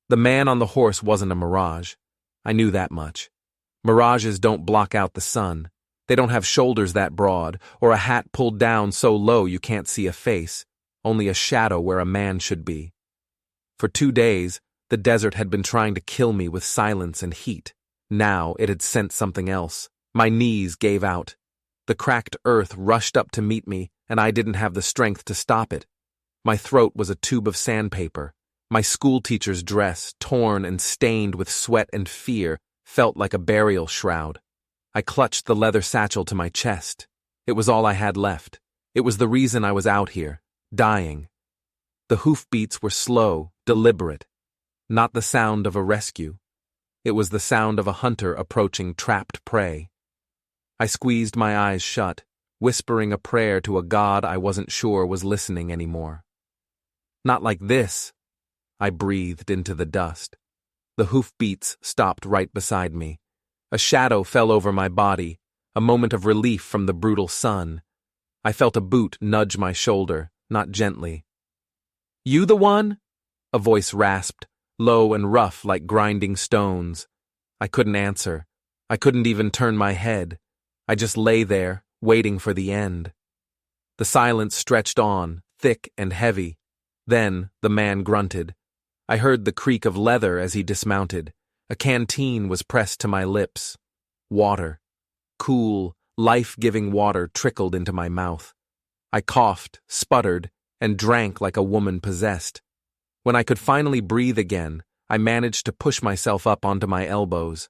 The man on the horse wasn't a mirage. I knew that much. Mirages don't block out the sun. They don't have shoulders that broad, or a hat pulled down so low you can't see a face, only a shadow where a man should be. For 2 days, the desert had been trying to kill me with silence and heat. Now it had sent something else. My knees gave out. The cracked earth rushed up to meet me, and I didn't have the strength to stop it. My throat was a tube of sandpaper. My schoolteacher's dress, torn and stained with sweat and fear, felt like a burial shroud. I clutched the leather satchel to my chest. It was all I had left. It was the reason I was out here, dying. The hoofbeats were slow, deliberate. Not the sound of a rescue. It was the sound of a hunter approaching trapped prey. I squeezed my eyes shut, whispering a prayer to a God I wasn't sure was listening anymore. Not like this. I breathed into the dust. The hoofbeats stopped right beside me. A shadow fell over my body, a moment of relief from the brutal sun. I felt a boot nudge my shoulder, not gently. "You the one?" A voice rasped, low and rough like grinding stones. I couldn't answer. I couldn't even turn my head. I just lay there, waiting for the end. The silence stretched on, thick and heavy. Then the man grunted. I heard the creak of leather as he dismounted. A canteen was pressed to my lips. Water. Cool, life-giving water trickled into my mouth. I coughed, sputtered, and drank like a woman possessed. When I could finally breathe again, I managed to push myself up onto my elbows.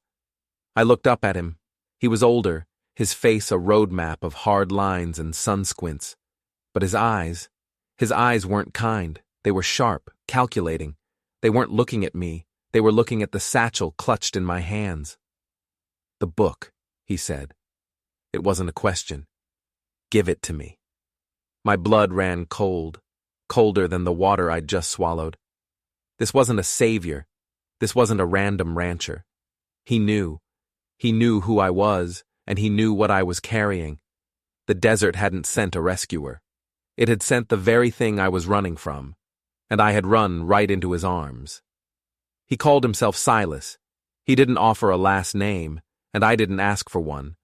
I looked up at him. He was older, his face a road map of hard lines and sun squints. But his eyes weren't kind. They were sharp, calculating. They weren't looking at me. They were looking at the satchel clutched in my hands. "The book," he said. It wasn't a question. "Give it to me." My blood ran cold, colder than the water I'd just swallowed. This wasn't a savior. This wasn't a random rancher. He knew. He knew who I was, and he knew what I was carrying. The desert hadn't sent a rescuer. It had sent the very thing I was running from, and I had run right into his arms. He called himself Silas. He didn't offer a last name, and I didn't ask for one.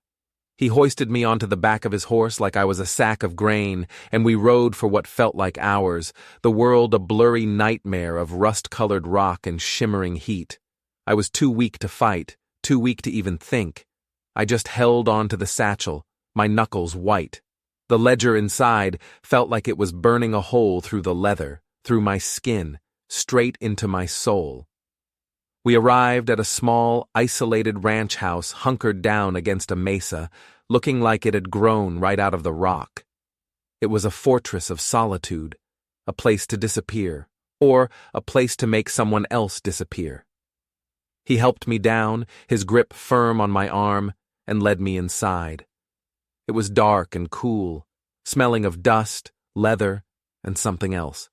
He hoisted me onto the back of his horse like I was a sack of grain, and we rode for what felt like hours, the world a blurry nightmare of rust-colored rock and shimmering heat. I was too weak to fight, too weak to even think. I just held on to the satchel, my knuckles white. The ledger inside felt like it was burning a hole through the leather, through my skin, straight into my soul. We arrived at a small, isolated ranch house hunkered down against a mesa, looking like it had grown right out of the rock. It was a fortress of solitude, a place to disappear, or a place to make someone else disappear. He helped me down, his grip firm on my arm, and led me inside. It was dark and cool, smelling of dust, leather, and something else.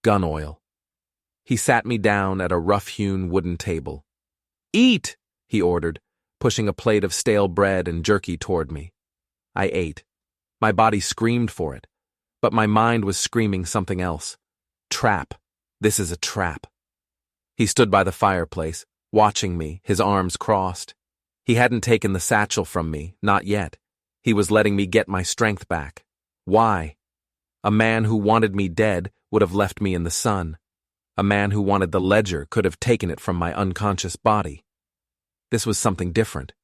Gun oil. He sat me down at a rough-hewn wooden table. "Eat," he ordered, pushing a plate of stale bread and jerky toward me. I ate. My body screamed for it, but my mind was screaming something else. Trap. This is a trap. He stood by the fireplace, watching me, his arms crossed. He hadn't taken the satchel from me, not yet. He was letting me get my strength back. Why? A man who wanted me dead would have left me in the sun. A man who wanted the ledger could have taken it from my unconscious body. This was something different.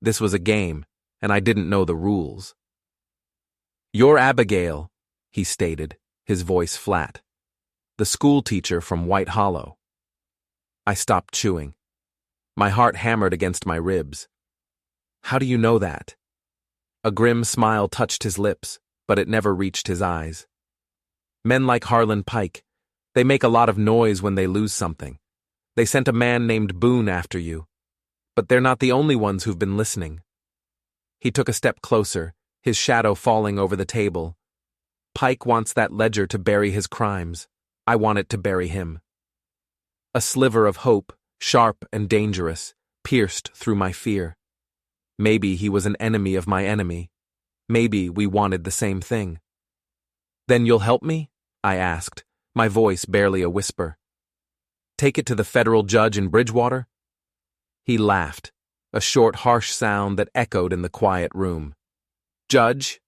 This was a game, and I didn't know the rules. "You're Abigail," he stated, his voice flat. "The schoolteacher from White Hollow." I stopped chewing. My heart hammered against my ribs. "How do you know that?" A grim smile touched his lips, but it never reached his eyes. "Men like Harlan Pike, they make a lot of noise when they lose something. They sent a man named Boone after you. But they're not the only ones who've been listening." He took a step closer, his shadow falling over the table. "Pike wants that ledger to bury his crimes. I want it to bury him." A sliver of hope, sharp and dangerous, pierced through my fear. Maybe he was an enemy of my enemy. Maybe we wanted the same thing. "Then you'll help me?" I asked, my voice barely a whisper. Take it to the federal judge in Bridgewater? He laughed, a short, harsh sound that echoed in the quiet room. Judge?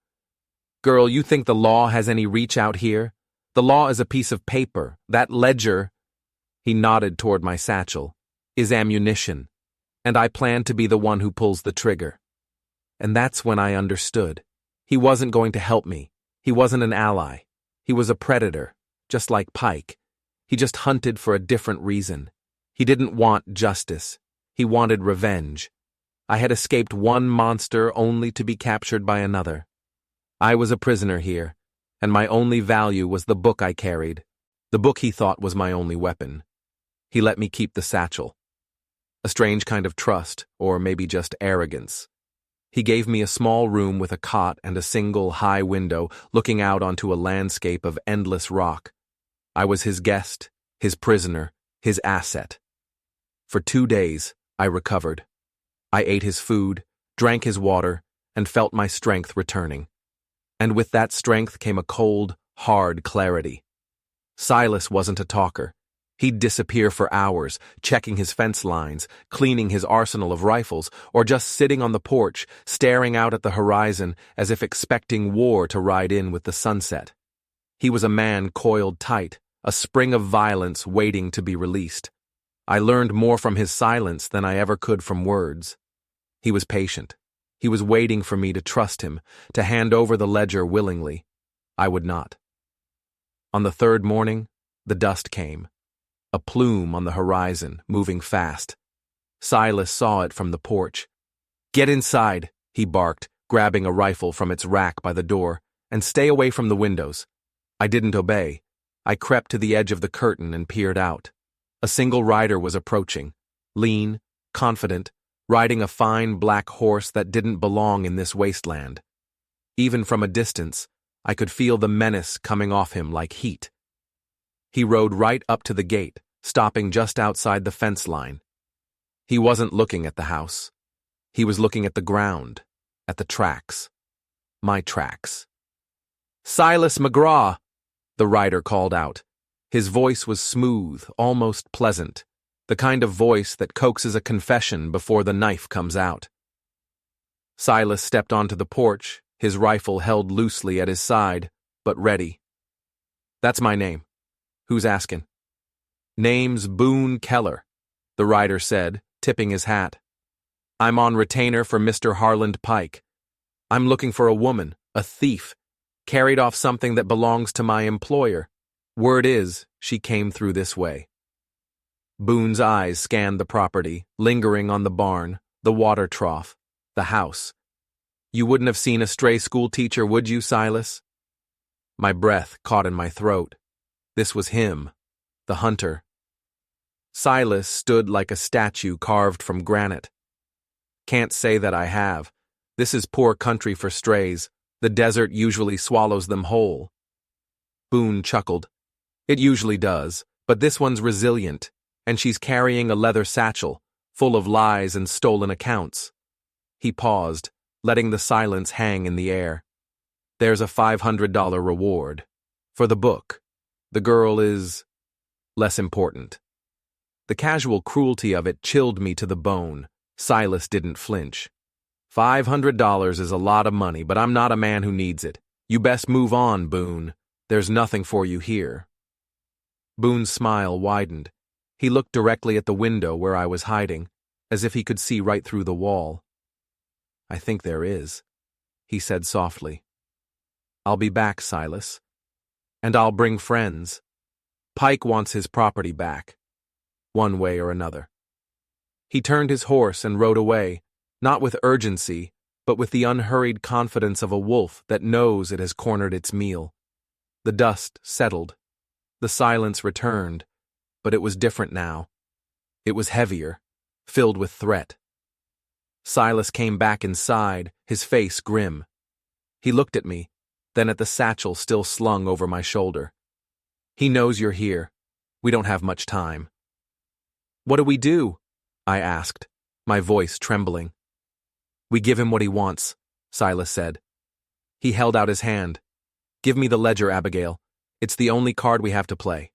Girl, you think the law has any reach out here? The law is a piece of paper. That ledger, he nodded toward my satchel, is ammunition, and I plan to be the one who pulls the trigger. And that's when I understood. He wasn't going to help me. He wasn't an ally. He was a predator, just like Pike. He just hunted for a different reason. He didn't want justice. He wanted revenge. I had escaped one monster only to be captured by another. I was a prisoner here, and my only value was the book I carried, the book he thought was my only weapon. He let me keep the satchel. A strange kind of trust, or maybe just arrogance. He gave me a small room with a cot and a single high window looking out onto a landscape of endless rock. I was his guest, his prisoner, his asset. For 2 days, I recovered. I ate his food, drank his water, and felt my strength returning. And with that strength came a cold, hard clarity. Silas wasn't a talker. He'd disappear for hours, checking his fence lines, cleaning his arsenal of rifles, or just sitting on the porch, staring out at the horizon as if expecting war to ride in with the sunset. He was a man coiled tight, a spring of violence waiting to be released. I learned more from his silence than I ever could from words. He was patient. He was waiting for me to trust him, to hand over the ledger willingly. I would not. On the third morning, the dust came. A plume on the horizon, moving fast. Silas saw it from the porch. "Get inside," he barked, grabbing a rifle from its rack by the door, "and stay away from the windows." I didn't obey. I crept to the edge of the curtain and peered out. A single rider was approaching, lean, confident, riding a fine black horse that didn't belong in this wasteland. Even from a distance, I could feel the menace coming off him like heat. He rode right up to the gate, stopping just outside the fence line. He wasn't looking at the house. He was looking at the ground, at the tracks. My tracks. "Silas McGraw!" the rider called out. His voice was smooth, almost pleasant, the kind of voice that coaxes a confession before the knife comes out. Silas stepped onto the porch, his rifle held loosely at his side, but ready. "That's my name. Who's asking?" "Name's Boone Keller," the rider said, tipping his hat. "I'm on retainer for Mr. Harland Pike. I'm looking for a woman, a thief, carried off something that belongs to my employer. Word is, she came through this way." Boone's eyes scanned the property, lingering on the barn, the water trough, the house. "You wouldn't have seen a stray school teacher, would you, Silas?" My breath caught in my throat. This was him, the hunter. Silas stood like a statue carved from granite. "Can't say that I have. This is poor country for strays. The desert usually swallows them whole." Boone chuckled. "It usually does, but this one's resilient, and she's carrying a leather satchel, full of lies and stolen accounts." He paused, letting the silence hang in the air. "There's a $500 reward. For the book. The girl is less important." The casual cruelty of it chilled me to the bone. Silas didn't flinch. $500 is a lot of money, but I'm not a man who needs it. You best move on, Boone. There's nothing for you here. Boone's smile widened. He looked directly at the window where I was hiding, as if he could see right through the wall. "I think there is," he said softly. "I'll be back, Silas. And I'll bring friends. Pike wants his property back, one way or another." He turned his horse and rode away, not with urgency, but with the unhurried confidence of a wolf that knows it has cornered its meal. The dust settled. The silence returned, but it was different now. It was heavier, filled with threat. Silas came back inside, his face grim. He looked at me, then at the satchel still slung over my shoulder. "He knows you're here. We don't have much time." "What do we do?" I asked, my voice trembling. "We give him what he wants," Silas said. He held out his hand. "Give me the ledger, Abigail. It's the only card we have to play."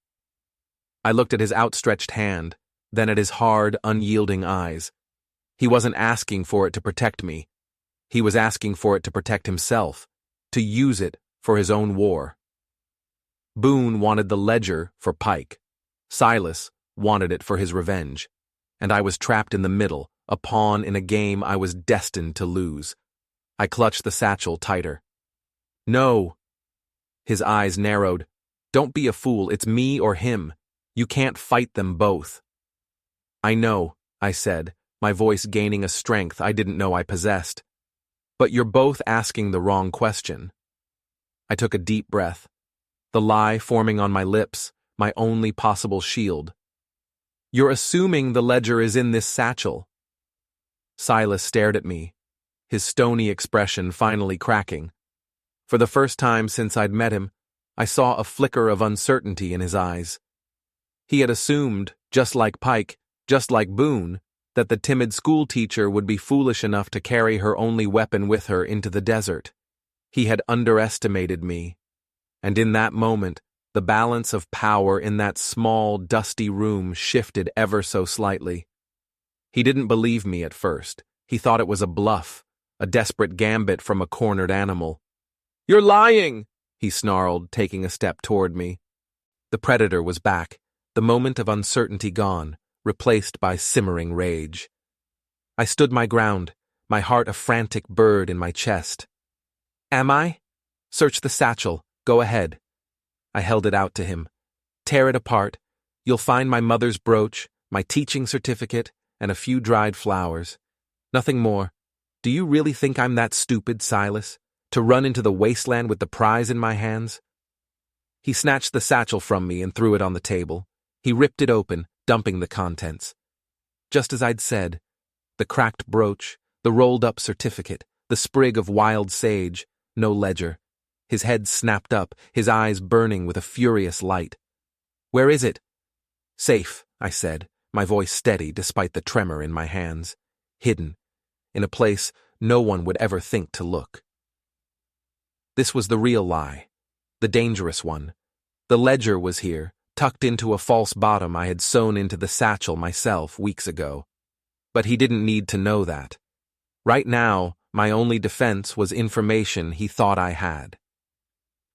I looked at his outstretched hand, then at his hard, unyielding eyes. He wasn't asking for it to protect me. He was asking for it to protect himself, to use it for his own war. Boone wanted the ledger for Pike. Silas wanted it for his revenge. And I was trapped in the middle, a pawn in a game I was destined to lose. I clutched the satchel tighter. No! His eyes narrowed. Don't be a fool, it's me or him. You can't fight them both. I know, I said, my voice gaining a strength I didn't know I possessed. But you're both asking the wrong question. I took a deep breath, the lie forming on my lips, my only possible shield. You're assuming the ledger is in this satchel. Silas stared at me, his stony expression finally cracking. For the first time since I'd met him, I saw a flicker of uncertainty in his eyes. He had assumed, just like Pike, just like Boone, that the timid schoolteacher would be foolish enough to carry her only weapon with her into the desert. He had underestimated me. And in that moment, the balance of power in that small, dusty room shifted ever so slightly. He didn't believe me at first. He thought it was a bluff, a desperate gambit from a cornered animal. "You're lying!" he snarled, taking a step toward me. The predator was back, the moment of uncertainty gone, replaced by simmering rage. I stood my ground, my heart a frantic bird in my chest. "Am I? Search the satchel. Go ahead." I held it out to him. "Tear it apart. You'll find my mother's brooch, my teaching certificate, and a few dried flowers. Nothing more. Do you really think I'm that stupid, Silas, to run into the wasteland with the prize in my hands?" He snatched the satchel from me and threw it on the table. He ripped it open, dumping the contents. Just as I'd said, the cracked brooch, the rolled-up certificate, the sprig of wild sage, no ledger. His head snapped up, his eyes burning with a furious light. "Where is it?" "Safe," I said, my voice steady despite the tremor in my hands. "Hidden, in a place no one would ever think to look." This was the real lie, the dangerous one. The ledger was here, tucked into a false bottom I had sewn into the satchel myself weeks ago. But he didn't need to know that. Right now, my only defense was information he thought I had.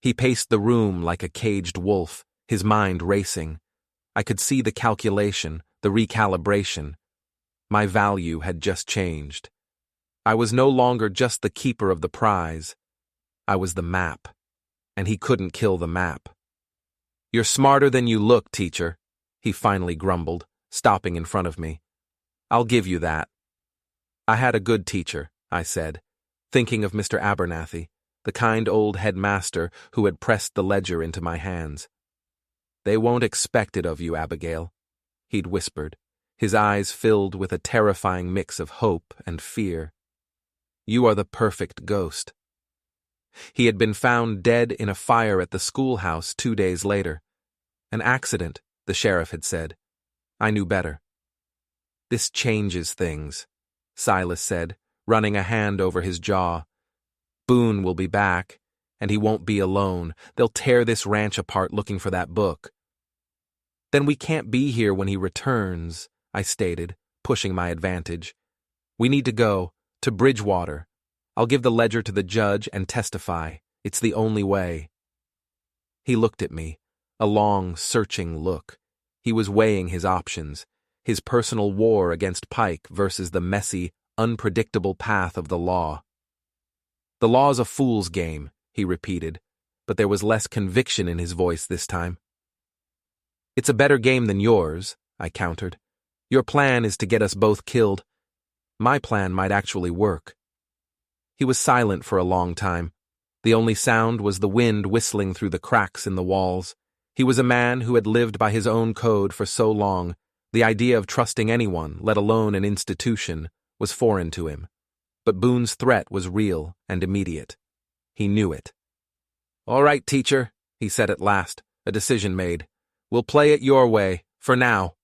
He paced the room like a caged wolf, his mind racing. I could see the calculation, the recalibration. My value had just changed. I was no longer just the keeper of the prize. I was the map, and he couldn't kill the map. "You're smarter than you look, teacher," he finally grumbled, stopping in front of me. "I'll give you that." "I had a good teacher," I said, thinking of Mr. Abernathy, the kind old headmaster who had pressed the ledger into my hands. "They won't expect it of you, Abigail," he'd whispered, his eyes filled with a terrifying mix of hope and fear. "You are the perfect ghost." He had been found dead in a fire at the schoolhouse 2 days later. An accident, the sheriff had said. I knew better. "This changes things," Silas said, running a hand over his jaw. "Boone will be back, and he won't be alone. They'll tear this ranch apart looking for that book." "Then we can't be here when he returns," I stated, pushing my advantage. "We need to go, to Bridgewater. I'll give the ledger to the judge and testify. It's the only way." He looked at me, a long, searching look. He was weighing his options, his personal war against Pike versus the messy, unpredictable path of the law. "The law's a fool's game," he repeated, but there was less conviction in his voice this time. "It's a better game than yours," I countered. "Your plan is to get us both killed. My plan might actually work." He was silent for a long time. The only sound was the wind whistling through the cracks in the walls. He was a man who had lived by his own code for so long. The idea of trusting anyone, let alone an institution, was foreign to him. But Boone's threat was real and immediate. He knew it. "All right, teacher," he said at last, a decision made. "We'll play it your way, for now."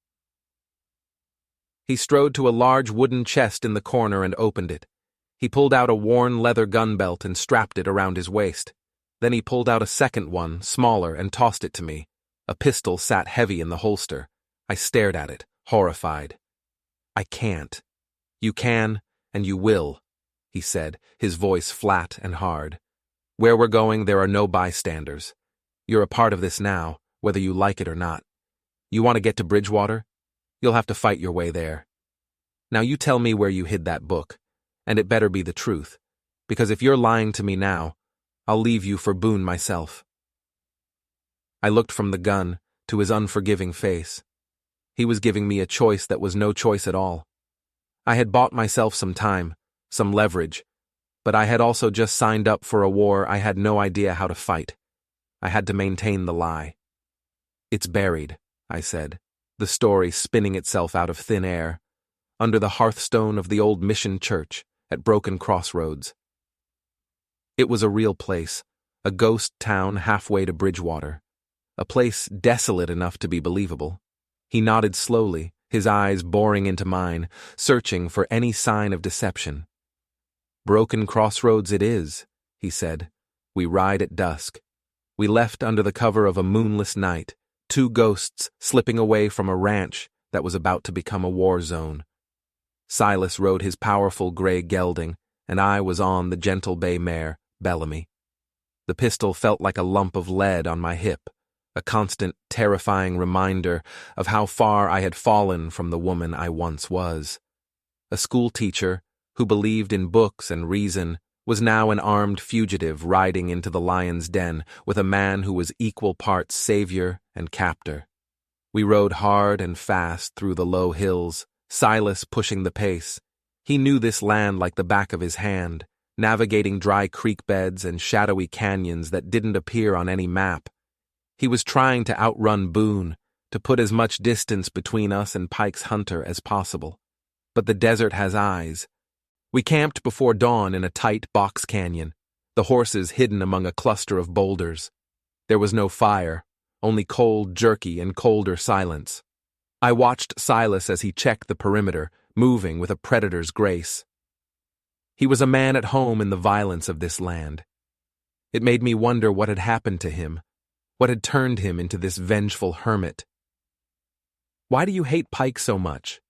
He strode to a large wooden chest in the corner and opened it. He pulled out a worn leather gun belt and strapped it around his waist. Then he pulled out a second one, smaller, and tossed it to me. A pistol sat heavy in the holster. I stared at it, horrified. I can't. You can, and you will, he said, his voice flat and hard. Where we're going, there are no bystanders. You're a part of this now, whether you like it or not. You want to get to Bridgewater? You'll have to fight your way there. Now you tell me where you hid that book, and it better be the truth, because if you're lying to me now, I'll leave you for Boone myself. I looked from the gun to his unforgiving face. He was giving me a choice that was no choice at all. I had bought myself some time, some leverage, but I had also just signed up for a war I had no idea how to fight. I had to maintain the lie. It's buried, I said, the story spinning itself out of thin air, under the hearthstone of the old mission church at Broken Crossroads. It was a real place, a ghost town halfway to Bridgewater, a place desolate enough to be believable. He nodded slowly, his eyes boring into mine, searching for any sign of deception. Broken Crossroads it is, he said. We ride at dusk. We left under the cover of a moonless night, two ghosts slipping away from a ranch that was about to become a war zone. Silas rode his powerful gray gelding, and I was on the gentle bay mare, Bellamy. The pistol felt like a lump of lead on my hip, a constant, terrifying reminder of how far I had fallen from the woman I once was. A school teacher who believed in books and reason was now an armed fugitive riding into the lion's den with a man who was equal parts savior and captor. We rode hard and fast through the low hills, Silas pushing the pace. He knew this land like the back of his hand, navigating dry creek beds and shadowy canyons that didn't appear on any map. He was trying to outrun Boone, to put as much distance between us and Pike's Hunter as possible. But the desert has eyes. We camped before dawn in a tight box canyon, the horses hidden among a cluster of boulders. There was no fire, only cold jerky and colder silence. I watched Silas as he checked the perimeter, moving with a predator's grace. He was a man at home in the violence of this land. It made me wonder what had happened to him, what had turned him into this vengeful hermit. "Why do you hate Pike so much?"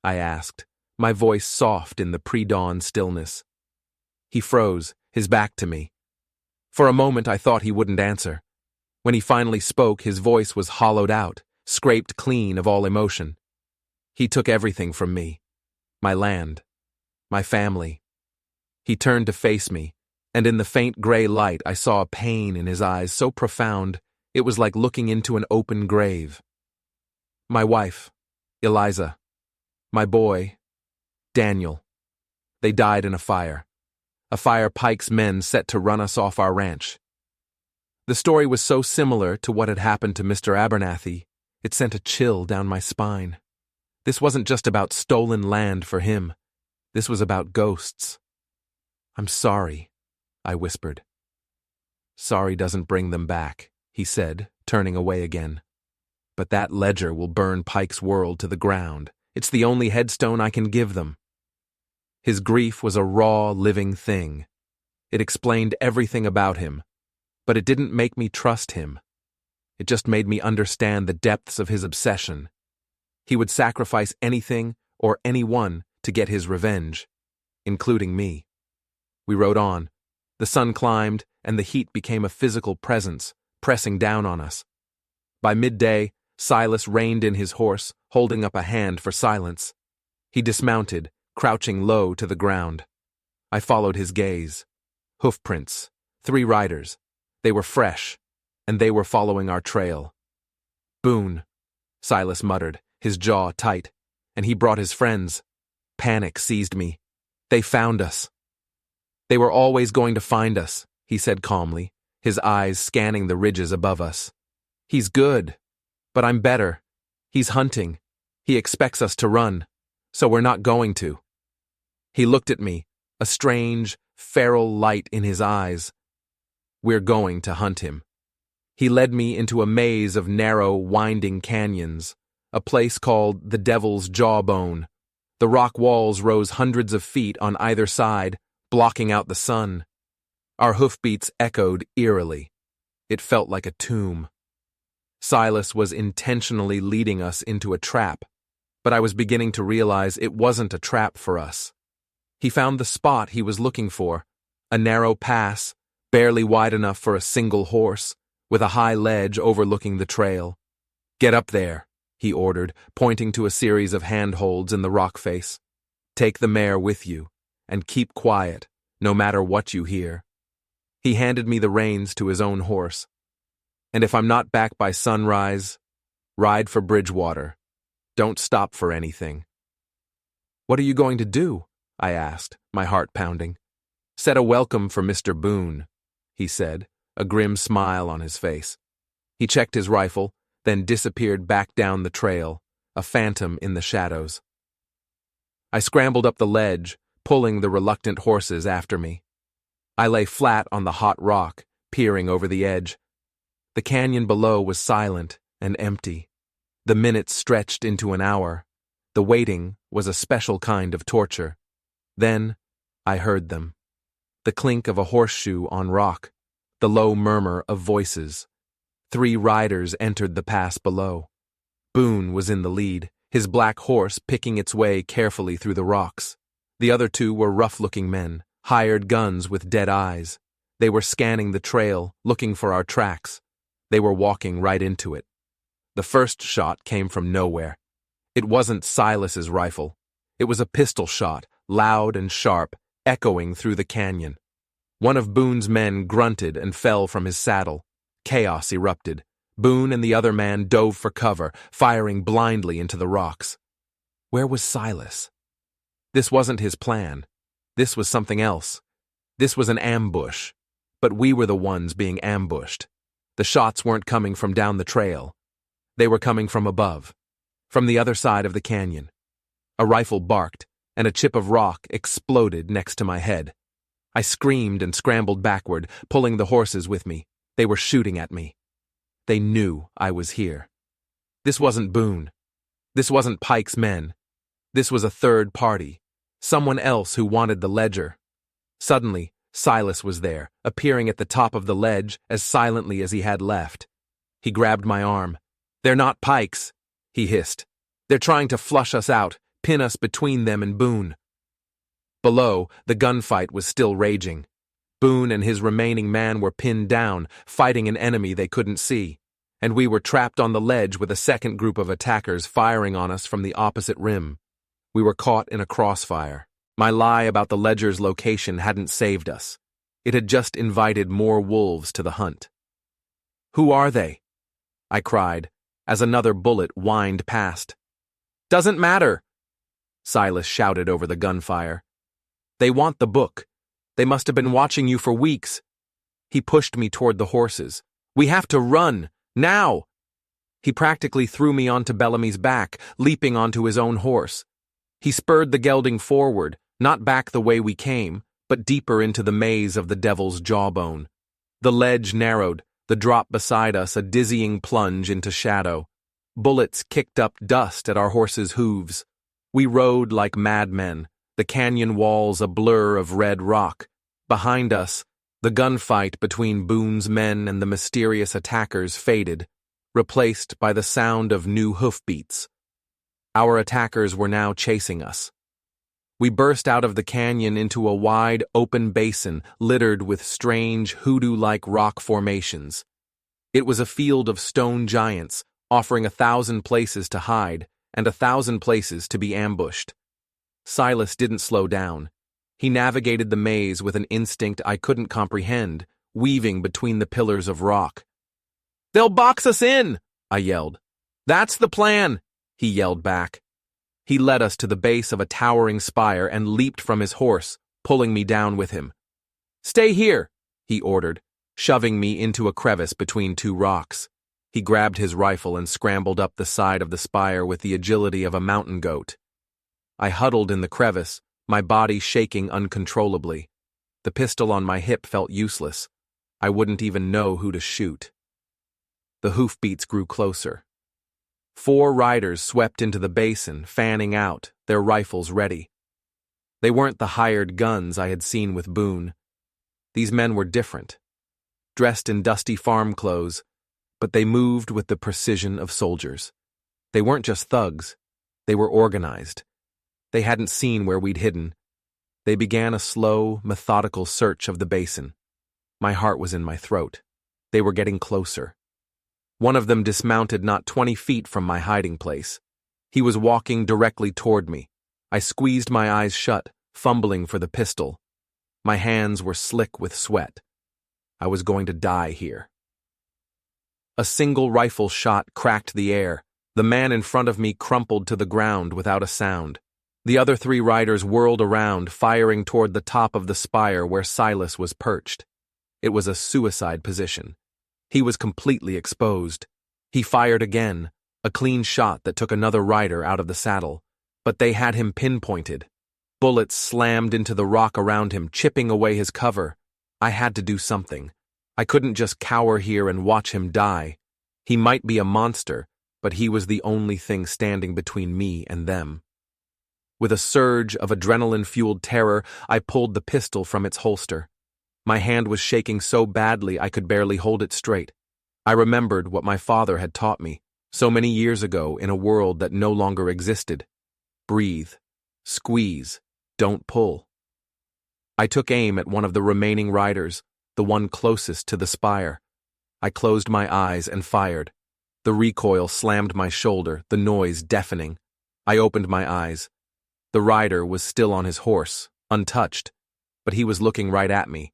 I asked, my voice soft in the pre-dawn stillness. He froze, his back to me. For a moment I thought he wouldn't answer. When he finally spoke, his voice was hollowed out, scraped clean of all emotion. He took everything from me. My land. My family. He turned to face me, and in the faint gray light I saw a pain in his eyes so profound it was like looking into an open grave. My wife, Eliza. My boy, Daniel. They died in a fire Pike's men set to run us off our ranch. The story was so similar to what had happened to Mr. Abernathy, it sent a chill down my spine. This wasn't just about stolen land for him. This was about ghosts. "I'm sorry," I whispered. "Sorry doesn't bring them back," he said, turning away again. "But that ledger will burn Pike's world to the ground. It's the only headstone I can give them." His grief was a raw, living thing. It explained everything about him, but it didn't make me trust him. It just made me understand the depths of his obsession. He would sacrifice anything or anyone to get his revenge, including me. We rode on. The sun climbed, and the heat became a physical presence, pressing down on us. By midday, Silas reined in his horse, holding up a hand for silence. He dismounted, crouching low to the ground. I followed his gaze. Hoofprints, 3 riders. They were fresh, and they were following our trail. "Boone," Silas muttered, his jaw tight, and he brought his friends. Panic seized me. They found us. "They were always going to find us," he said calmly, his eyes scanning the ridges above us. "He's good, but I'm better. He's hunting. He expects us to run, so we're not going to." He looked at me, a strange, feral light in his eyes. "We're going to hunt him." He led me into a maze of narrow, winding canyons, a place called the Devil's Jawbone. The rock walls rose hundreds of feet on either side, blocking out the sun. Our hoofbeats echoed eerily. It felt like a tomb. Silas was intentionally leading us into a trap, but I was beginning to realize it wasn't a trap for us. He found the spot he was looking for, a narrow pass, barely wide enough for a single horse, with a high ledge overlooking the trail. "Get up there," he ordered, pointing to a series of handholds in the rock face. "Take the mare with you, and keep quiet, no matter what you hear." He handed me the reins to his own horse. "And if I'm not back by sunrise, ride for Bridgewater. Don't stop for anything." "What are you going to do?" I asked, my heart pounding. "Set a welcome for Mr. Boone," he said, a grim smile on his face. He checked his rifle, then disappeared back down the trail, a phantom in the shadows. I scrambled up the ledge, pulling the reluctant horses after me. I lay flat on the hot rock, peering over the edge. The canyon below was silent and empty. The minutes stretched into an hour. The waiting was a special kind of torture. Then I heard them. The clink of a horseshoe on rock, the low murmur of voices. 3 riders entered the pass below. Boone was in the lead, his black horse picking its way carefully through the rocks. The other 2 were rough-looking men, hired guns with dead eyes. They were scanning the trail, looking for our tracks. They were walking right into it. The first shot came from nowhere. It wasn't Silas's rifle. It was a pistol shot, loud and sharp, echoing through the canyon. One of Boone's men grunted and fell from his saddle. Chaos erupted. Boone and the other man dove for cover, firing blindly into the rocks. Where was Silas? This wasn't his plan. This was something else. This was an ambush. But we were the ones being ambushed. The shots weren't coming from down the trail. They were coming from above, from the other side of the canyon. A rifle barked, and a chip of rock exploded next to my head. I screamed and scrambled backward, pulling the horses with me. They were shooting at me. They knew I was here. This wasn't Boone. This wasn't Pike's men. This was a third party, someone else who wanted the ledger. Suddenly, Silas was there, appearing at the top of the ledge as silently as he had left. He grabbed my arm. "They're not Pikes," he hissed. "They're trying to flush us out, pin us between them and Boone." Below, the gunfight was still raging. Boone and his remaining man were pinned down, fighting an enemy they couldn't see, and we were trapped on the ledge with a second group of attackers firing on us from the opposite rim. We were caught in a crossfire. My lie about the ledger's location hadn't saved us. It had just invited more wolves to the hunt. "Who are they?" I cried, as another bullet whined past. "Doesn't matter," Silas shouted over the gunfire. "They want the book. They must have been watching you for weeks." He pushed me toward the horses. "We have to run, now!" He practically threw me onto Bellamy's back, leaping onto his own horse. He spurred the gelding forward, not back the way we came, but deeper into the maze of the devil's jawbone. The ledge narrowed, the drop beside us a dizzying plunge into shadow. Bullets kicked up dust at our horses' hooves. We rode like madmen, the canyon walls a blur of red rock. Behind us, the gunfight between Boone's men and the mysterious attackers faded, replaced by the sound of new hoofbeats. Our attackers were now chasing us. We burst out of the canyon into a wide, open basin littered with strange, hoodoo-like rock formations. It was a field of stone giants, offering 1,000 places to hide and 1,000 places to be ambushed. Silas didn't slow down. He navigated the maze with an instinct I couldn't comprehend, weaving between the pillars of rock. "They'll box us in!" I yelled. "That's the plan!" he yelled back. He led us to the base of a towering spire and leaped from his horse, pulling me down with him. "Stay here," he ordered, shoving me into a crevice between 2 rocks. He grabbed his rifle and scrambled up the side of the spire with the agility of a mountain goat. I huddled in the crevice, my body shaking uncontrollably. The pistol on my hip felt useless. I wouldn't even know who to shoot. The hoofbeats grew closer. 4 riders swept into the basin, fanning out, their rifles ready. They weren't the hired guns I had seen with Boone. These men were different. Dressed in dusty farm clothes, but they moved with the precision of soldiers. They weren't just thugs. They were organized. They hadn't seen where we'd hidden. They began a slow, methodical search of the basin. My heart was in my throat. They were getting closer. One of them dismounted not 20 feet from my hiding place. He was walking directly toward me. I squeezed my eyes shut, fumbling for the pistol. My hands were slick with sweat. I was going to die here. A single rifle shot cracked the air. The man in front of me crumpled to the ground without a sound. The other 3 riders whirled around, firing toward the top of the spire where Silas was perched. It was a suicide position. He was completely exposed. He fired again, a clean shot that took another rider out of the saddle. But they had him pinpointed. Bullets slammed into the rock around him, chipping away his cover. I had to do something. I couldn't just cower here and watch him die. He might be a monster, but he was the only thing standing between me and them. With a surge of adrenaline-fueled terror, I pulled the pistol from its holster. My hand was shaking so badly I could barely hold it straight. I remembered what my father had taught me so many years ago in a world that no longer existed. Breathe. Squeeze. Don't pull. I took aim at one of the remaining riders, the one closest to the spire. I closed my eyes and fired. The recoil slammed my shoulder, the noise deafening. I opened my eyes. The rider was still on his horse, untouched, but he was looking right at me.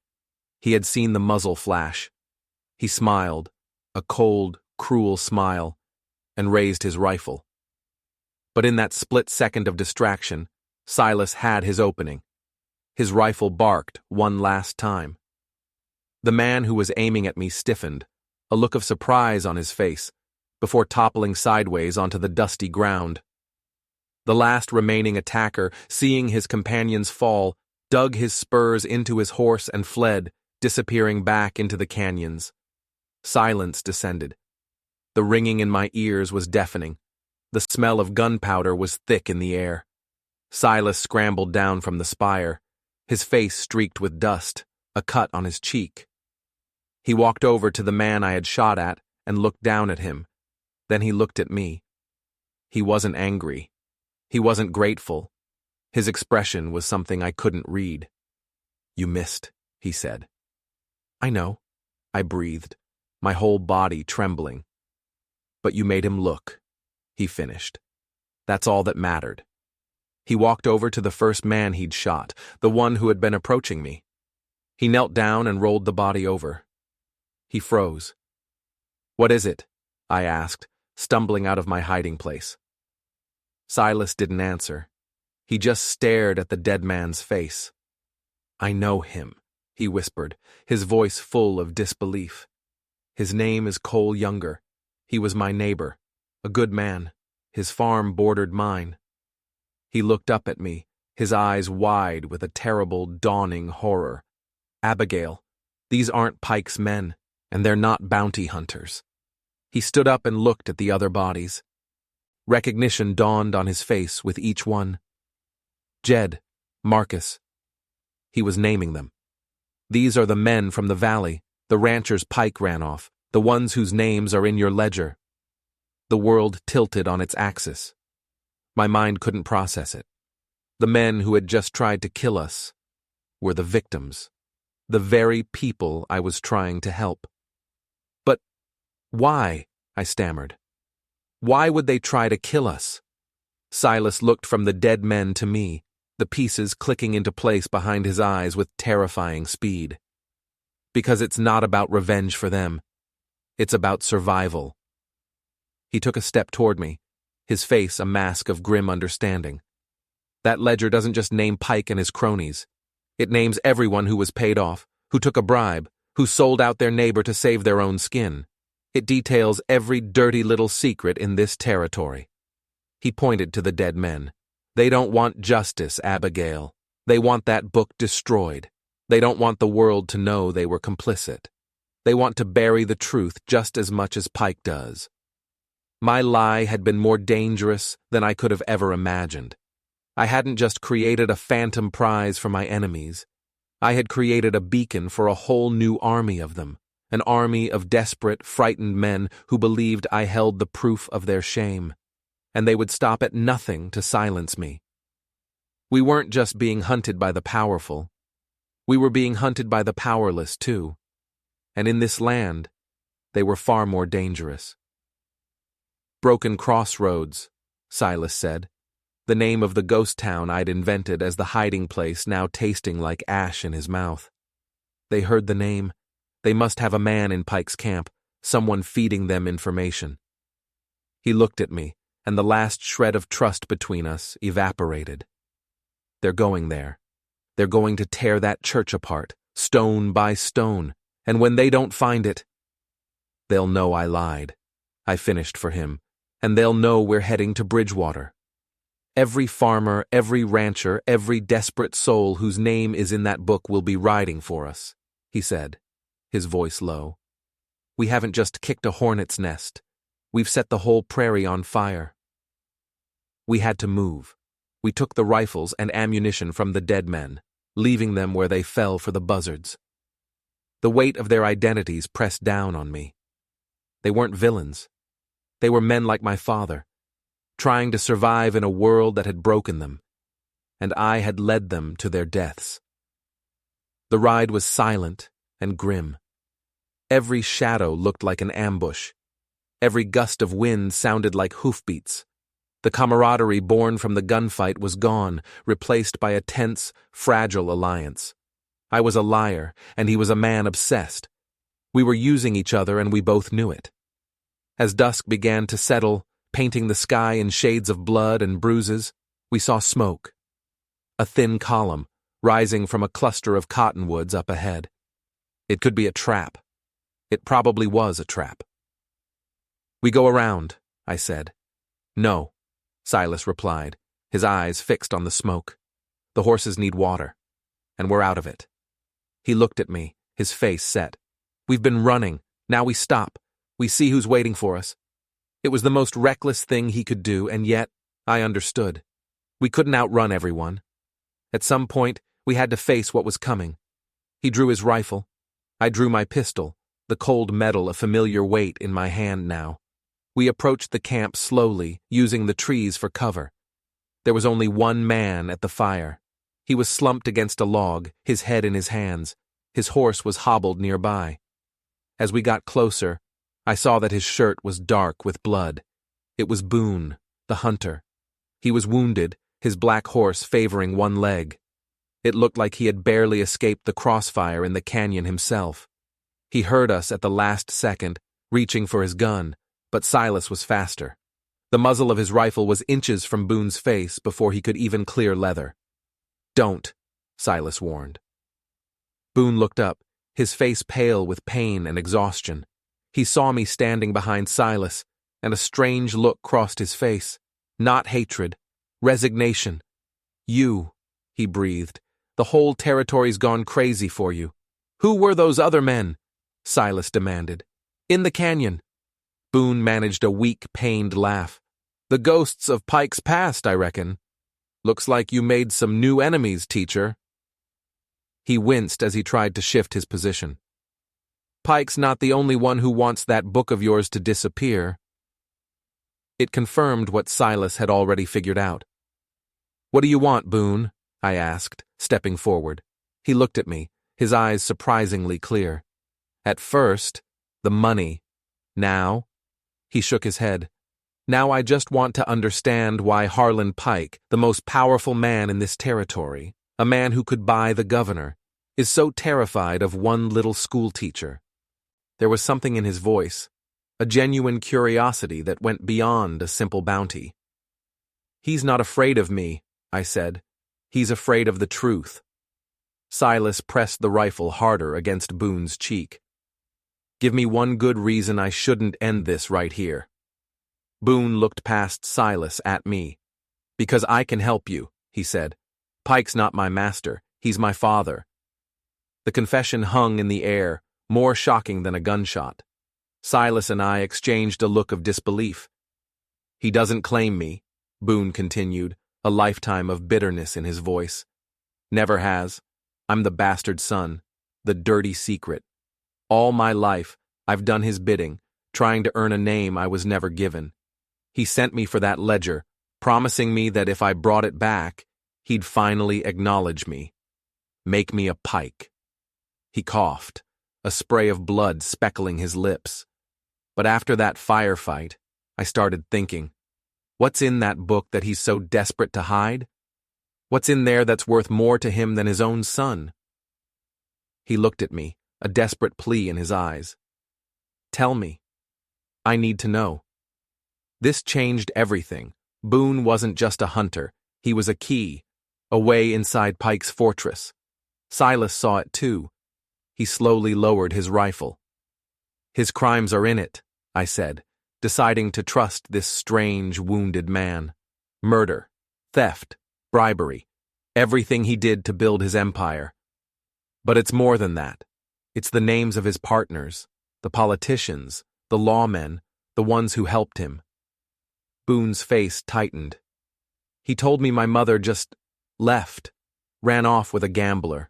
He had seen the muzzle flash. He smiled, a cold, cruel smile, and raised his rifle. But in that split second of distraction, Silas had his opening. His rifle barked one last time. The man who was aiming at me stiffened, a look of surprise on his face, before toppling sideways onto the dusty ground. The last remaining attacker, seeing his companions fall, dug his spurs into his horse and fled, disappearing back into the canyons. Silence descended. The ringing in my ears was deafening. The smell of gunpowder was thick in the air. Silas scrambled down from the spire, his face streaked with dust, a cut on his cheek. He walked over to the man I had shot at and looked down at him. Then he looked at me. He wasn't angry. He wasn't grateful. His expression was something I couldn't read. "You missed," he said. "I know," I breathed, my whole body trembling. "But you made him look," he finished. "That's all that mattered." He walked over to the first man he'd shot, the one who had been approaching me. He knelt down and rolled the body over. He froze. "What is it?" I asked, stumbling out of my hiding place. Silas didn't answer. He just stared at the dead man's face. "I know him," he whispered, his voice full of disbelief. "His name is Cole Younger. He was my neighbor, a good man. His farm bordered mine." He looked up at me, his eyes wide with a terrible, dawning horror. "Abigail, these aren't Pike's men, and they're not bounty hunters." He stood up and looked at the other bodies. Recognition dawned on his face with each one. "Jed, Marcus." He was naming them. "These are the men from the valley, the ranchers Pike ran off, the ones whose names are in your ledger." The world tilted on its axis. My mind couldn't process it. The men who had just tried to kill us were the victims, the very people I was trying to help. "But why?" I stammered. "Why would they try to kill us?" Silas looked from the dead men to me, the pieces clicking into place behind his eyes with terrifying speed. "Because it's not about revenge for them. It's about survival." He took a step toward me, his face a mask of grim understanding. "That ledger doesn't just name Pike and his cronies. It names everyone who was paid off, who took a bribe, who sold out their neighbor to save their own skin. It details every dirty little secret in this territory." He pointed to the dead men. "They don't want justice, Abigail. They want that book destroyed. They don't want the world to know they were complicit. They want to bury the truth just as much as Pike does." My lie had been more dangerous than I could have ever imagined. I hadn't just created a phantom prize for my enemies. I had created a beacon for a whole new army of them, an army of desperate, frightened men who believed I held the proof of their shame, and they would stop at nothing to silence me. We weren't just being hunted by the powerful. We were being hunted by the powerless, too. And in this land, they were far more dangerous. Broken Crossroads, Silas said, the name of the ghost town I'd invented as the hiding place now tasting like ash in his mouth. They heard the name. They must have a man in Pike's camp, someone feeding them information. He looked at me, and the last shred of trust between us evaporated. They're going there. They're going to tear that church apart, stone by stone, and when they don't find it, they'll know I lied. I finished for him, and they'll know we're heading to Bridgewater. Every farmer, every rancher, every desperate soul whose name is in that book will be riding for us, he said, his voice low. We haven't just kicked a hornet's nest. We've set the whole prairie on fire. We had to move. We took the rifles and ammunition from the dead men, leaving them where they fell for the buzzards. The weight of their identities pressed down on me. They weren't villains. They were men like my father, trying to survive in a world that had broken them, and I had led them to their deaths. The ride was silent and grim. Every shadow looked like an ambush. Every gust of wind sounded like hoofbeats. The camaraderie born from the gunfight was gone, replaced by a tense, fragile alliance. I was a liar, and he was a man obsessed. We were using each other, and we both knew it. As dusk began to settle, painting the sky in shades of blood and bruises, we saw smoke. A thin column, rising from a cluster of cottonwoods up ahead. It could be a trap. It probably was a trap. We go around, I said. No, Silas replied, his eyes fixed on the smoke. The horses need water, and we're out of it. He looked at me, his face set. We've been running. Now we stop. We see who's waiting for us. It was the most reckless thing he could do, and yet I understood. We couldn't outrun everyone. At some point, we had to face what was coming. He drew his rifle. I drew my pistol, the cold metal a familiar weight in my hand now. We approached the camp slowly, using the trees for cover. There was only one man at the fire. He was slumped against a log, his head in his hands. His horse was hobbled nearby. As we got closer, I saw that his shirt was dark with blood. It was Boone, the hunter. He was wounded, his black horse favoring one leg. It looked like he had barely escaped the crossfire in the canyon himself. He heard us at the last second, reaching for his gun, but Silas was faster. The muzzle of his rifle was inches from Boone's face before he could even clear leather. Don't, Silas warned. Boone looked up, his face pale with pain and exhaustion. He saw me standing behind Silas, and a strange look crossed his face. Not hatred, resignation. You, he breathed. The whole territory's gone crazy for you. Who were those other men? Silas demanded. In the canyon. Boone managed a weak, pained laugh. The ghosts of Pike's past, I reckon. Looks like you made some new enemies, teacher. He winced as he tried to shift his position. Pike's not the only one who wants that book of yours to disappear. It confirmed what Silas had already figured out. What do you want, Boone? I asked, stepping forward. He looked at me, his eyes surprisingly clear. At first, the money. Now, he shook his head. Now I just want to understand why Harlan Pike, the most powerful man in this territory, a man who could buy the governor, is so terrified of one little schoolteacher. There was something in his voice, a genuine curiosity that went beyond a simple bounty. He's not afraid of me, I said. He's afraid of the truth. Silas pressed the rifle harder against Boone's cheek. Give me one good reason I shouldn't end this right here. Boone looked past Silas at me. Because I can help you, he said. Pike's not my master, he's my father. The confession hung in the air, more shocking than a gunshot. Silas and I exchanged a look of disbelief. He doesn't claim me, Boone continued, a lifetime of bitterness in his voice. Never has. I'm the bastard son, the dirty secret. All my life, I've done his bidding, trying to earn a name I was never given. He sent me for that ledger, promising me that if I brought it back, he'd finally acknowledge me. Make me a pike. He coughed, a spray of blood speckling his lips. But after that firefight, I started thinking, what's in that book that he's so desperate to hide? What's in there that's worth more to him than his own son? He looked at me, a desperate plea in his eyes. Tell me. I need to know. This changed everything. Boone wasn't just a hunter. He was a key, a way inside Pike's fortress. Silas saw it too. He slowly lowered his rifle. His crimes are in it, I said, deciding to trust this strange, wounded man. Murder, theft, bribery, everything he did to build his empire. But it's more than that. It's the names of his partners, the politicians, the lawmen, the ones who helped him. Boone's face tightened. He told me my mother just left, ran off with a gambler.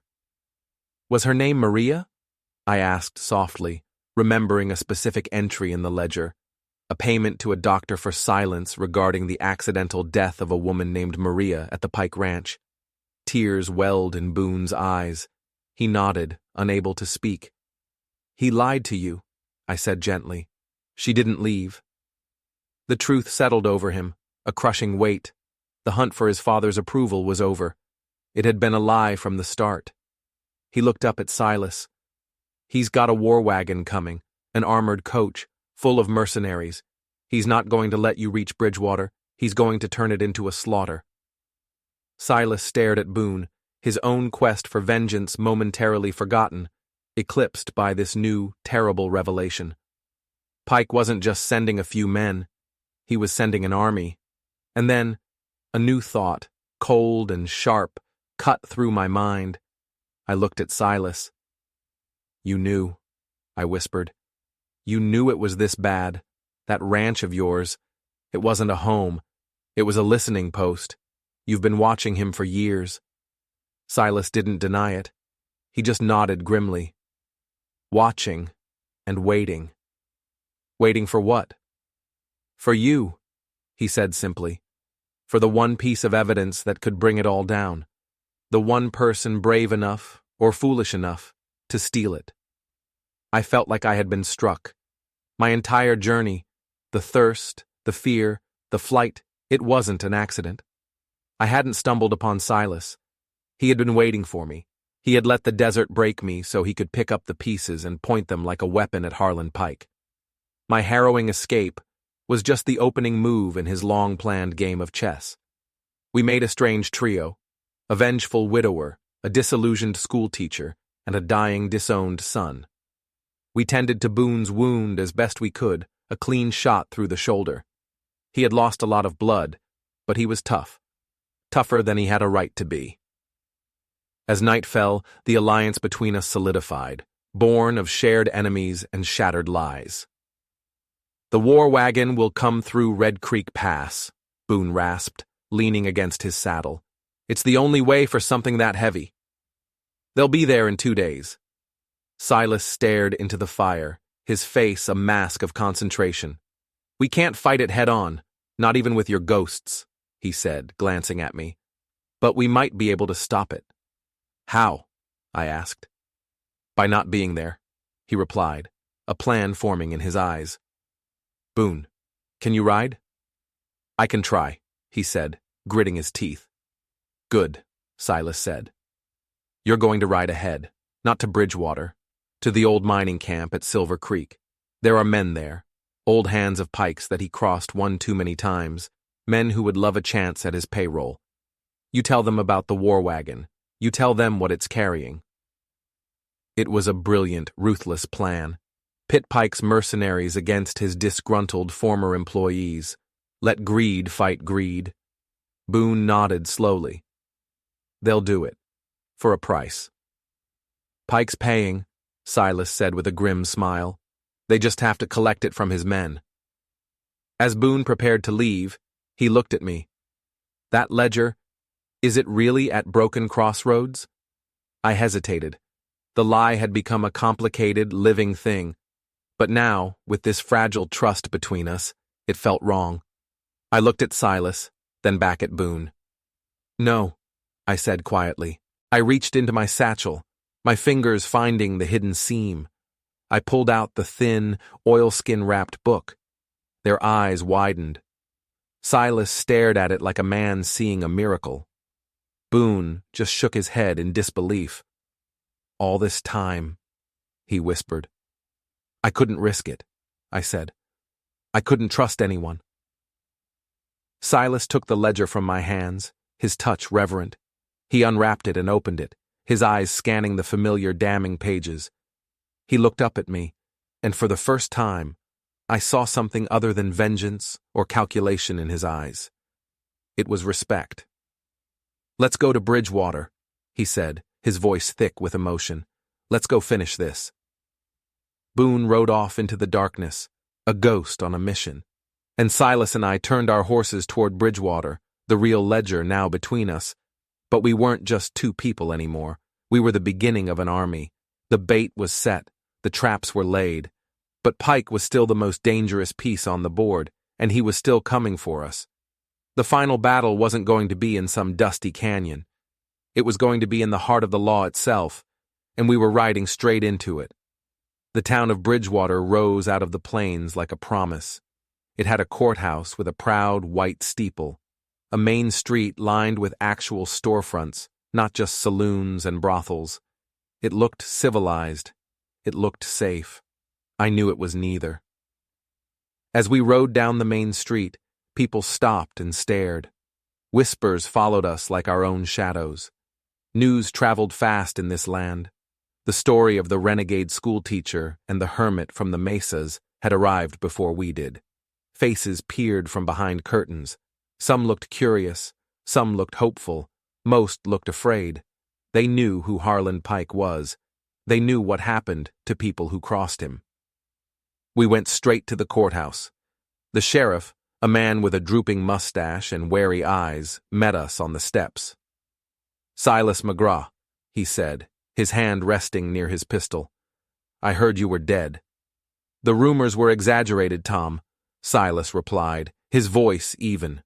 Was her name Maria? I asked softly, remembering a specific entry in the ledger, a payment to a doctor for silence regarding the accidental death of a woman named Maria at the Pike Ranch. Tears welled in Boone's eyes. He nodded, unable to speak. He lied to you, I said gently. She didn't leave. The truth settled over him, a crushing weight. The hunt for his father's approval was over. It had been a lie from the start. He looked up at Silas. He's got a war wagon coming, an armored coach, full of mercenaries. He's not going to let you reach Bridgewater. He's going to turn it into a slaughter. Silas stared at Boone, his own quest for vengeance momentarily forgotten, eclipsed by this new, terrible revelation. Pike wasn't just sending a few men. He was sending an army. And then, a new thought, cold and sharp, cut through my mind. I looked at Silas. You knew, I whispered. You knew it was this bad. That ranch of yours. It wasn't a home. It was a listening post. You've been watching him for years. Silas didn't deny it. He just nodded grimly. Watching and waiting. Waiting for what? For you, he said simply. For the one piece of evidence that could bring it all down. The one person brave enough, or foolish enough, to steal it. I felt like I had been struck. My entire journey, the thirst, the fear, the flight, it wasn't an accident. I hadn't stumbled upon Silas. He had been waiting for me. He had let the desert break me so he could pick up the pieces and point them like a weapon at Harlan Pike. My harrowing escape was just the opening move in his long-planned game of chess. We made a strange trio, a vengeful widower, a disillusioned schoolteacher, and a dying, disowned son. We tended to Boone's wound as best we could, a clean shot through the shoulder. He had lost a lot of blood, but he was tough. Tougher than he had a right to be. As night fell, the alliance between us solidified, born of shared enemies and shattered lies. The war wagon will come through Red Creek Pass, Boone rasped, leaning against his saddle. It's the only way for something that heavy. They'll be there in 2 days. Silas stared into the fire, his face a mask of concentration. We can't fight it head on, not even with your ghosts, he said, glancing at me. But we might be able to stop it. How? I asked. By not being there, he replied, a plan forming in his eyes. Boone, can you ride? I can try, he said, gritting his teeth. Good, Silas said. You're going to ride ahead, not to Bridgewater, to the old mining camp at Silver Creek. There are men there, old hands of Pike's that he crossed one too many times, men who would love a chance at his payroll. You tell them about the war wagon. You tell them what it's carrying. It was a brilliant, ruthless plan. Pit Pike's mercenaries against his disgruntled former employees. Let greed fight greed. Boone nodded slowly. They'll do it. For a price. Pike's paying, Silas said with a grim smile. They just have to collect it from his men. As Boone prepared to leave, he looked at me. That ledger, is it really at Broken Crossroads? I hesitated. The lie had become a complicated, living thing. But now, with this fragile trust between us, it felt wrong. I looked at Silas, then back at Boone. "No," I said quietly. I reached into my satchel, my fingers finding the hidden seam. I pulled out the thin, oilskin-wrapped book. Their eyes widened. Silas stared at it like a man seeing a miracle. Boone just shook his head in disbelief. "All this time," he whispered. "I couldn't risk it," I said. "I couldn't trust anyone." Silas took the ledger from my hands, his touch reverent. He unwrapped it and opened it, his eyes scanning the familiar damning pages. He looked up at me, and for the first time, I saw something other than vengeance or calculation in his eyes. It was respect. "Let's go to Bridgewater," he said, his voice thick with emotion. "Let's go finish this." Boone rode off into the darkness, a ghost on a mission, and Silas and I turned our horses toward Bridgewater, the real ledger now between us. But we weren't just two people anymore. We were the beginning of an army. The bait was set, the traps were laid. But Pike was still the most dangerous piece on the board, and he was still coming for us. The final battle wasn't going to be in some dusty canyon. It was going to be in the heart of the law itself, and we were riding straight into it. The town of Bridgewater rose out of the plains like a promise. It had a courthouse with a proud white steeple, a main street lined with actual storefronts, not just saloons and brothels. It looked civilized. It looked safe. I knew it was neither. As we rode down the main street, people stopped and stared. Whispers followed us like our own shadows. News traveled fast in this land. The story of the renegade schoolteacher and the hermit from the mesas had arrived before we did. Faces peered from behind curtains. Some looked curious, some looked hopeful, most looked afraid. They knew who Harlan Pike was. They knew what happened to people who crossed him. We went straight to the courthouse. The sheriff, a man with a drooping mustache and wary eyes, met us on the steps. "Silas McGraw," he said, his hand resting near his pistol. "I heard you were dead." "The rumors were exaggerated, Tom," Silas replied, his voice even.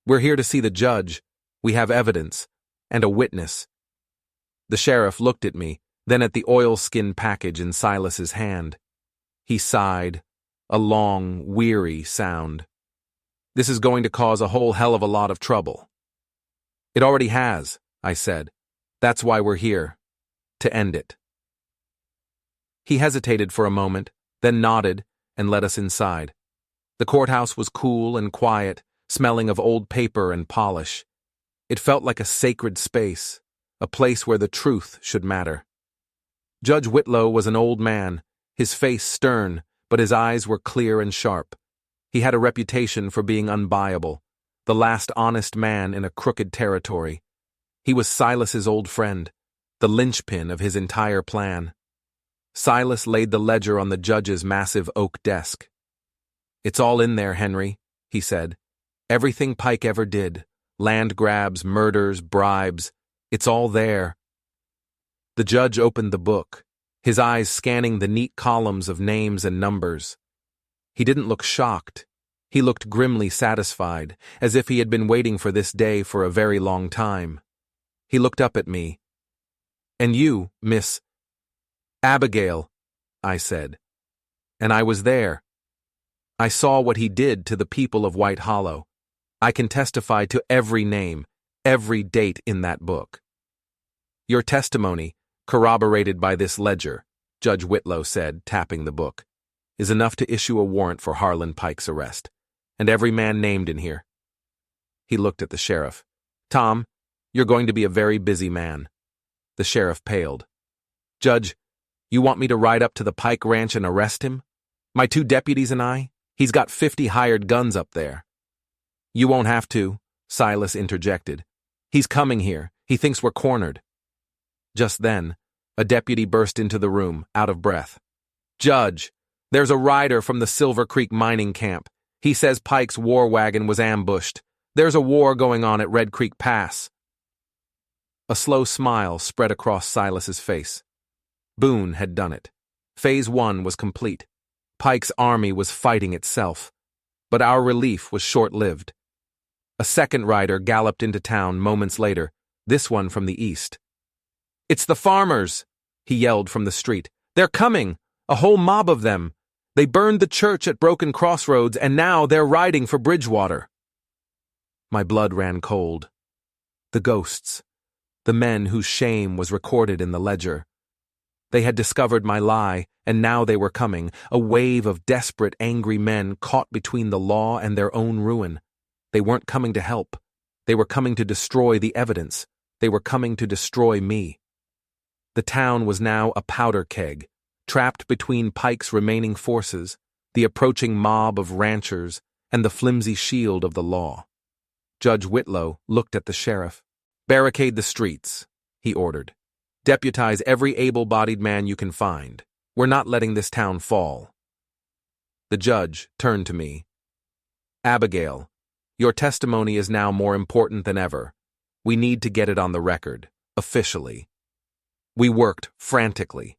"We're here to see the judge. We have evidence, and a witness." The sheriff looked at me, then at the oilskin package in Silas's hand. He sighed, a long, weary sound. "This is going to cause a whole hell of a lot of trouble." "It already has," I said. "That's why we're here. To end it." He hesitated for a moment, then nodded and led us inside. The courthouse was cool and quiet, smelling of old paper and polish. It felt like a sacred space, a place where the truth should matter. Judge Whitlow was an old man, his face stern, but his eyes were clear and sharp. He had a reputation for being unbuyable, the last honest man in a crooked territory. He was Silas's old friend, the linchpin of his entire plan. Silas laid the ledger on the judge's massive oak desk. "It's all in there, Henry," he said. "Everything Pike ever did, land grabs, murders, bribes, it's all there." The judge opened the book, his eyes scanning the neat columns of names and numbers. He didn't look shocked. He looked grimly satisfied, as if he had been waiting for this day for a very long time. He looked up at me. "And you, Miss Abigail," I said. And I was there. I saw what he did to the people of White Hollow. I can testify to every name, every date in that book. "Your testimony, corroborated by this ledger," Judge Whitlow said, tapping the book, "is enough to issue a warrant for Harlan Pike's arrest, and every man named in here." He looked at the sheriff. "Tom, you're going to be a very busy man." The sheriff paled. "Judge, you want me to ride up to the Pike Ranch and arrest him? My 2 deputies and I? He's got 50 hired guns up there." "You won't have to," Silas interjected. "He's coming here. He thinks we're cornered." Just then, a deputy burst into the room, out of breath. "Judge, there's a rider from the Silver Creek mining camp. He says Pike's war wagon was ambushed. There's a war going on at Red Creek Pass." A slow smile spread across Silas's face. Boone had done it. Phase 1 was complete. Pike's army was fighting itself. But our relief was short-lived. A second rider galloped into town moments later, this one from the east. "It's the farmers!" he yelled from the street. "They're coming! A whole mob of them! They burned the church at Broken Crossroads, and now they're riding for Bridgewater." My blood ran cold. The ghosts. The men whose shame was recorded in the ledger. They had discovered my lie, and now they were coming, a wave of desperate, angry men caught between the law and their own ruin. They weren't coming to help. They were coming to destroy the evidence. They were coming to destroy me. The town was now a powder keg, trapped between Pike's remaining forces, the approaching mob of ranchers, and the flimsy shield of the law. Judge Whitlow looked at the sheriff. "Barricade the streets," he ordered. "Deputize every able-bodied man you can find. We're not letting this town fall." The judge turned to me. "Abigail, your testimony is now more important than ever. We need to get it on the record, officially." We worked frantically.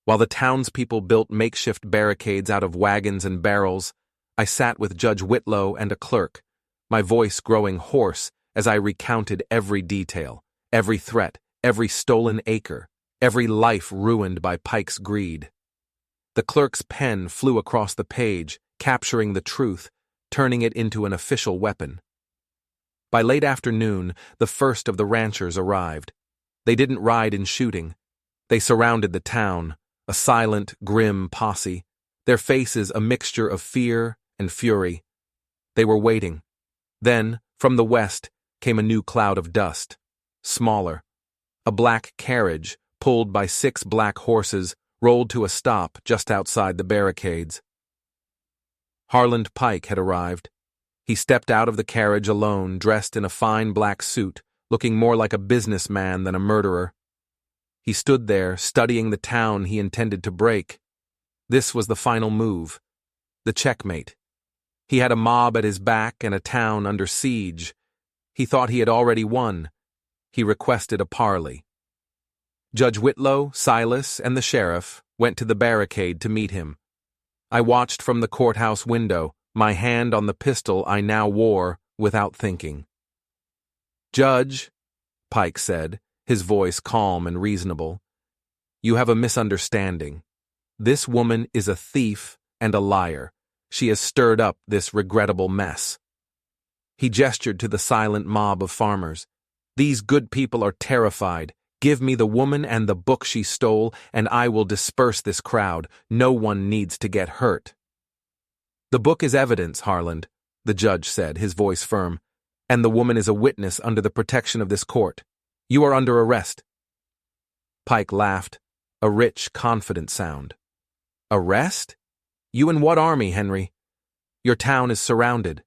While the townspeople built makeshift barricades out of wagons and barrels, I sat with Judge Whitlow and a clerk, my voice growing hoarse as I recounted every detail, every threat, every stolen acre, every life ruined by Pike's greed. The clerk's pen flew across the page, capturing the truth, turning it into an official weapon. By late afternoon, the first of the ranchers arrived. They didn't ride in shooting. They surrounded the town, a silent, grim posse, their faces a mixture of fear and fury. They were waiting. Then, from the west, came a new cloud of dust, smaller. A black carriage, pulled by 6 black horses, rolled to a stop just outside the barricades. Harland Pike had arrived. He stepped out of the carriage alone, dressed in a fine black suit, looking more like a businessman than a murderer. He stood there, studying the town he intended to break. This was the final move, the checkmate. He had a mob at his back and a town under siege. He thought he had already won. He requested a parley. Judge Whitlow, Silas, and the sheriff went to the barricade to meet him. I watched from the courthouse window, my hand on the pistol I now wore, without thinking. "Judge," Pike said, his voice calm and reasonable, "you have a misunderstanding. This woman is a thief and a liar. She has stirred up this regrettable mess." He gestured to the silent mob of farmers. "These good people are terrified. Give me the woman and the book she stole, and I will disperse this crowd. No one needs to get hurt." "The book is evidence, Harland," the judge said, his voice firm, "and the woman is a witness under the protection of this court. You are under arrest." Pike laughed, a rich, confident sound. "Arrest? You in what army, Henry? Your town is surrounded.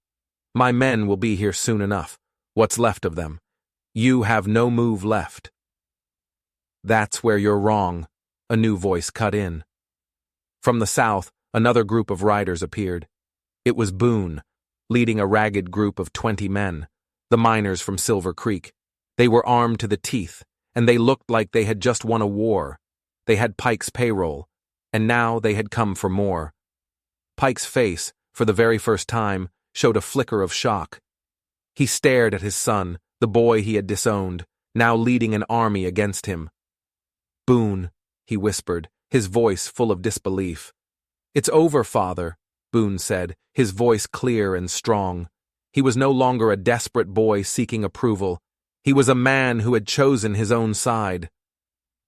My men will be here soon enough, what's left of them. You have no move left." "That's where you're wrong," a new voice cut in. From the south, another group of riders appeared. It was Boone, leading a ragged group of 20 men, the miners from Silver Creek. They were armed to the teeth, and they looked like they had just won a war. They had Pike's payroll, and now they had come for more. Pike's face, for the very first time, showed a flicker of shock. He stared at his son, the boy he had disowned, now leading an army against him. "Boone," he whispered, his voice full of disbelief. "It's over, father," Boone said, his voice clear and strong. He was no longer a desperate boy seeking approval. He was a man who had chosen his own side.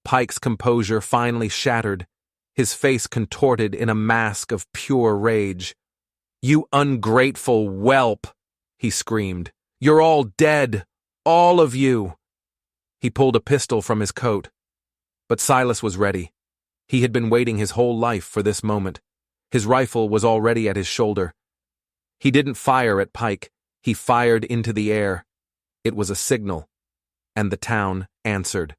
Pike's composure finally shattered, his face contorted in a mask of pure rage. "You ungrateful whelp!" he screamed. "You're all dead! All of you!" He pulled a pistol from his coat. But Silas was ready. He had been waiting his whole life for this moment. His rifle was already at his shoulder. He didn't fire at Pike. He fired into the air. It was a signal, and the town answered.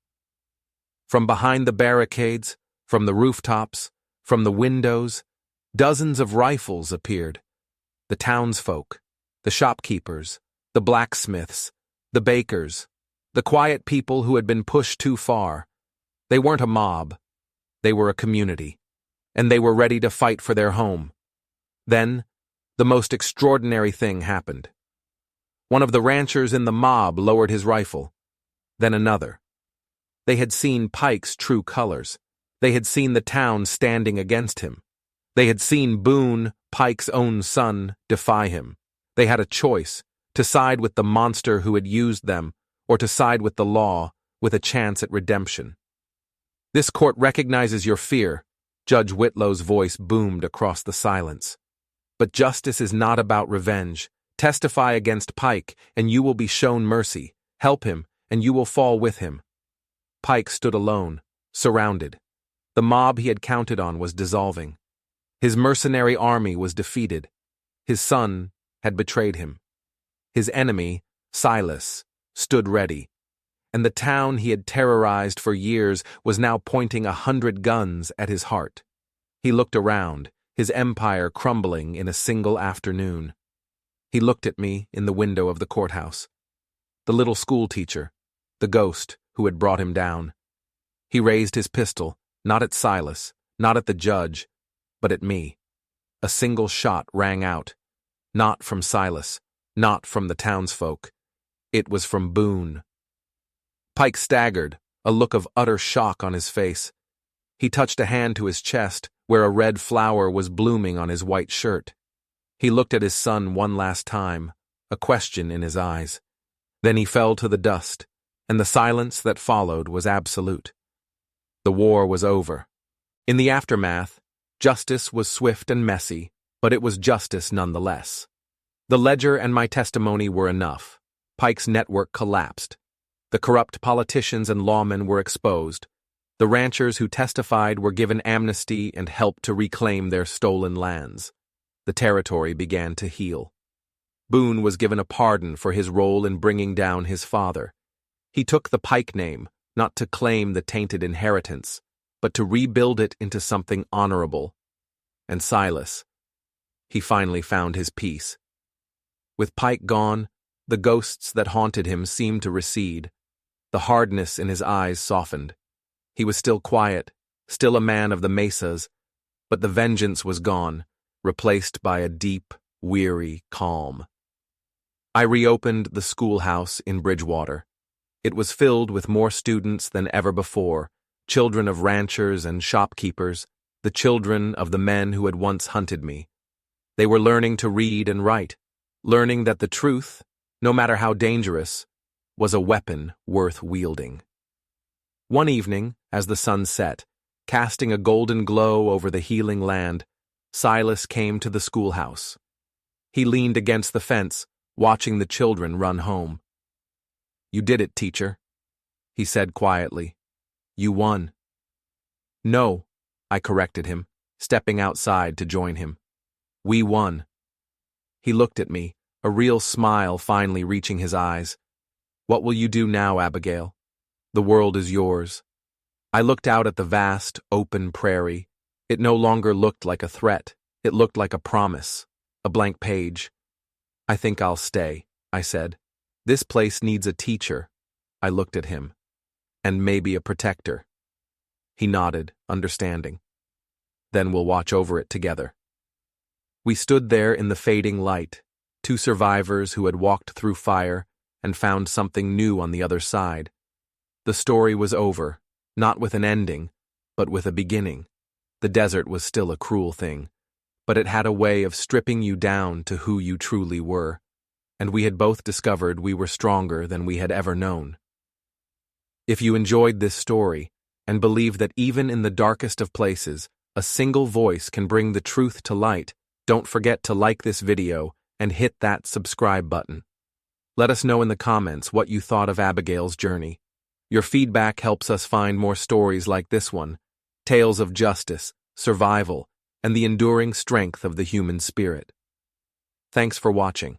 From behind the barricades, from the rooftops, from the windows, dozens of rifles appeared. The townsfolk, the shopkeepers, the blacksmiths, the bakers, the quiet people who had been pushed too far. They weren't a mob. They were a community, and they were ready to fight for their home. Then, the most extraordinary thing happened. One of the ranchers in the mob lowered his rifle, then another. They had seen Pike's true colors. They had seen the town standing against him. They had seen Boone, Pike's own son, defy him. They had a choice, to side with the monster who had used them, or to side with the law, with a chance at redemption. "This court recognizes your fear," Judge Whitlow's voice boomed across the silence. "But justice is not about revenge. Testify against Pike, and you will be shown mercy. Help him, and you will fall with him." Pike stood alone, surrounded. The mob he had counted on was dissolving. His mercenary army was defeated. His son had betrayed him. His enemy, Silas, stood ready, and the town he had terrorized for years was now pointing 100 guns at his heart. He looked around, his empire crumbling in a single afternoon. He looked at me in the window of the courthouse. The little schoolteacher, the ghost who had brought him down. He raised his pistol, not at Silas, not at the judge, but at me. A single shot rang out, not from Silas, not from the townsfolk. It was from Boone. Pike staggered, a look of utter shock on his face. He touched a hand to his chest, where a red flower was blooming on his white shirt. He looked at his son one last time, a question in his eyes. Then he fell to the dust, and the silence that followed was absolute. The war was over. In the aftermath, justice was swift and messy, but it was justice nonetheless. The ledger and my testimony were enough. Pike's network collapsed. The corrupt politicians and lawmen were exposed. The ranchers who testified were given amnesty and help to reclaim their stolen lands. The territory began to heal. Boone was given a pardon for his role in bringing down his father. He took the Pike name, not to claim the tainted inheritance, but to rebuild it into something honorable. And Silas, he finally found his peace. With Pike gone, the ghosts that haunted him seemed to recede. The hardness in his eyes softened. He was still quiet, still a man of the mesas, but the vengeance was gone, replaced by a deep, weary calm. I reopened the schoolhouse in Bridgewater. It was filled with more students than ever before, children of ranchers and shopkeepers, the children of the men who had once hunted me. They were learning to read and write, learning that the truth, no matter how dangerous, was a weapon worth wielding. One evening, as the sun set, casting a golden glow over the healing land, Silas came to the schoolhouse. He leaned against the fence, watching the children run home. "You did it, teacher," he said quietly. "You won." "No," I corrected him, stepping outside to join him. "We won." He looked at me, a real smile finally reaching his eyes. "What will you do now, Abigail? The world is yours." I looked out at the vast, open prairie. It no longer looked like a threat. It looked like a promise, a blank page. "I think I'll stay," I said. "This place needs a teacher." I looked at him. "And maybe a protector." He nodded, understanding. "Then we'll watch over it together." We stood there in the fading light, two survivors who had walked through fire and found something new on the other side. The story was over, not with an ending, but with a beginning. The desert was still a cruel thing, but it had a way of stripping you down to who you truly were, and we had both discovered we were stronger than we had ever known. If you enjoyed this story, and believe that even in the darkest of places, a single voice can bring the truth to light, don't forget to like this video and hit that subscribe button. Let us know in the comments what you thought of Abigail's journey. Your feedback helps us find more stories like this one, tales of justice, survival, and the enduring strength of the human spirit. Thanks for watching.